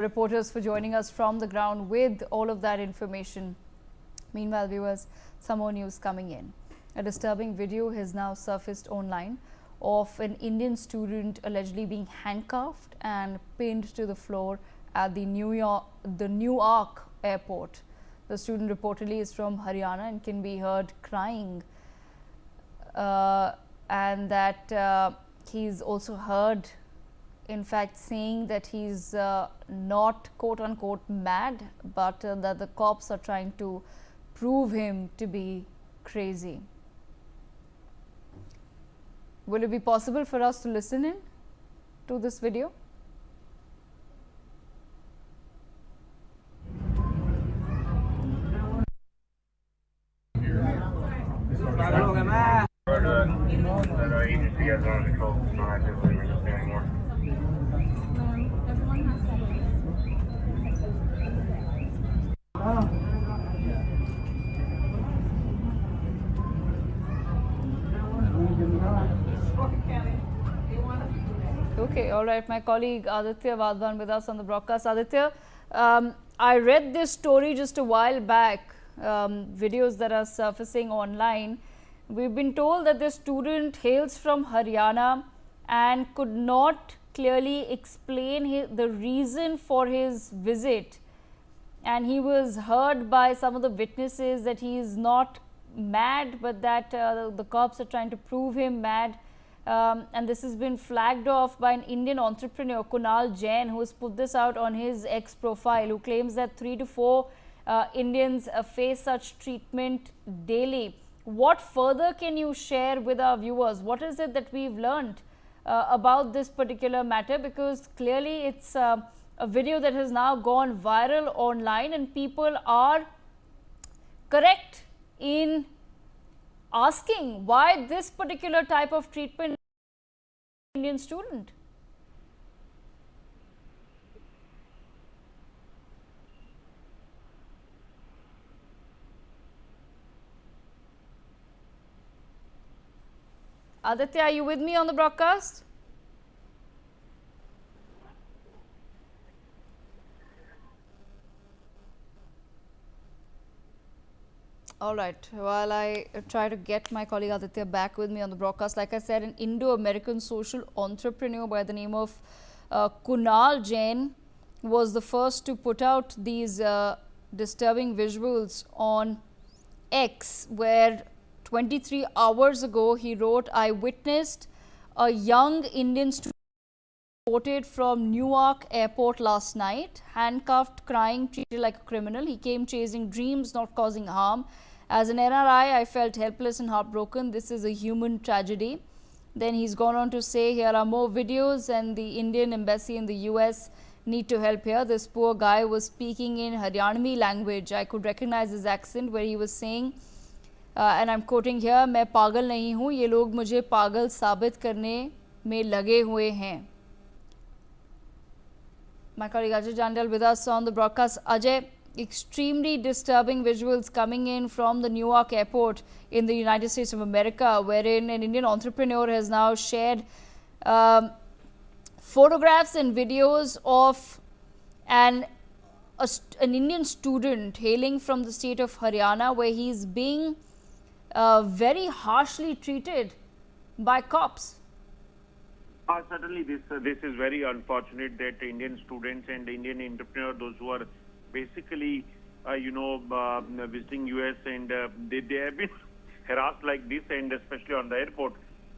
reporters for joining us from the ground with all of that information. Meanwhile, viewers, some more news coming in. A disturbing video has now surfaced online of an Indian student allegedly being handcuffed and pinned to the floor at the Newark Airport. The student reportedly is from Haryana and can be heard crying, and that he's also heard, in fact, saying that he's not quote-unquote mad, but that the cops are trying to prove him to be crazy. Will it be possible for us to listen in to this video? Okay, all right. My colleague Aditya Vadvan with us on the broadcast. Aditya, I read this story just a while back, videos that are surfacing online. We've been told that this student hails from Haryana and could not clearly explain the reason for his visit. And he was heard by some of the witnesses that he is not mad, but that the cops are trying to prove him mad. And this has been flagged off by an Indian entrepreneur, Kunal Jain, who has put this out on his X profile, who claims that 3 to 4 Indians face such treatment daily. What further can you share with our viewers? What is it that we've learned about this particular matter? Because clearly it's a video that has now gone viral online, and people are correct in asking why this particular type of treatment Indian student. Aditya, are you with me on the broadcast? All right. While I try to get my colleague Aditya back with me on the broadcast, like I said, an Indo-American social entrepreneur by the name of Kunal Jain was the first to put out these disturbing visuals on X, where 23 hours ago he wrote, "I witnessed a young Indian student reported from Newark Airport last night, handcuffed, crying, treated like a criminal. He came chasing dreams, not causing harm. As an NRI, I felt helpless and heartbroken. This is a human tragedy." Then he's gone on to say, here are more videos, and the Indian embassy in the US need to help here. This poor guy was speaking in Haryanvi language. I could recognize his accent, where he was saying, and I'm quoting here, "मैं पागल नहीं हूँ, ये लोग मुझे पागल साबित करने में लगे हुए हैं." My colleague Ajay Jandal with us on the broadcast. Ajay, extremely disturbing visuals coming in from the Newark Airport in the United States of America, wherein an Indian entrepreneur has now shared photographs and videos of an Indian student hailing from the state of Haryana, where he's being very harshly treated by cops. Certainly, this is very unfortunate that Indian students and Indian entrepreneurs, those who are basically, visiting US, and they have been harassed like this, and especially on the airport.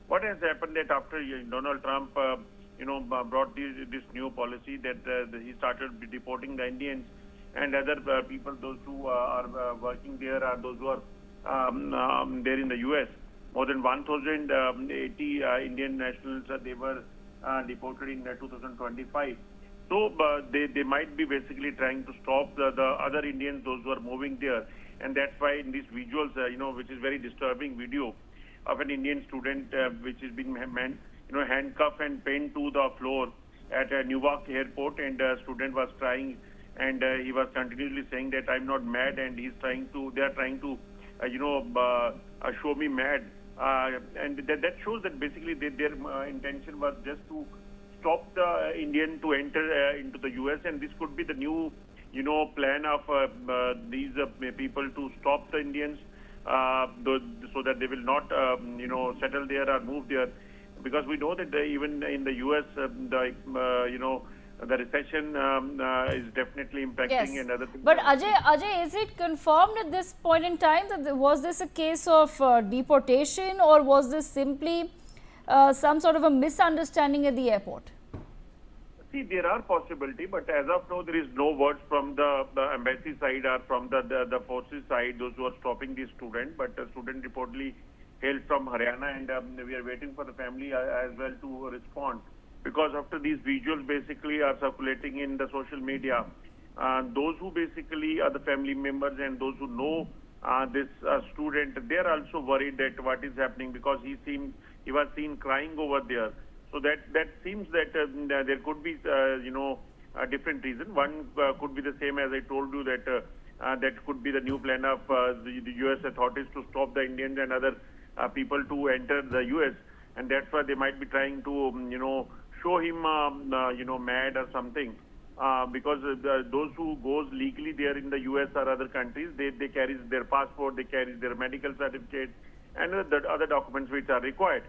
What has happened that after Donald Trump, brought this new policy that he started deporting the Indians and other people, those who are working there, or those who are there in the US. More than 1,080 Indian nationals, they were deported in 2025. So they might be basically trying to stop the other Indians, those who are moving there. And that's why in these visuals, which is very disturbing video of an Indian student, which has been handcuffed and pinned to the floor at Newark Airport, and the student was crying, and he was continuously saying that I'm not mad, and they are trying to, show me mad. And that shows that basically their intention was just to stop the Indian to enter into the US, and this could be the new, plan of these people to stop the Indians, so that they will not, settle there or move there, because we know that even in the US, the recession is definitely impacting Yes. and other things. But Ajay, is it confirmed at this point in time that was this a case of deportation, or was this simply some sort of a misunderstanding at the airport? See, there are possibility, but as of now, there is no words from the embassy side or from the forces side, those who are stopping the student. But the student reportedly hailed from Haryana, and we are waiting for the family as well to respond. Because after these visuals basically are circulating in the social media, those who basically are the family members and those who know this student, they are also worried that what is happening, because he was seen crying over there. So that seems that there could be a different reason. One could be the same as I told you, that that could be the new plan of the U.S. authorities to stop the Indians and other people to enter the U.S. And that's why they might be trying to show him mad or something. Because those who goes legally there in the U.S. or other countries, they carry their passport, they carry their medical certificate and the other documents which are required.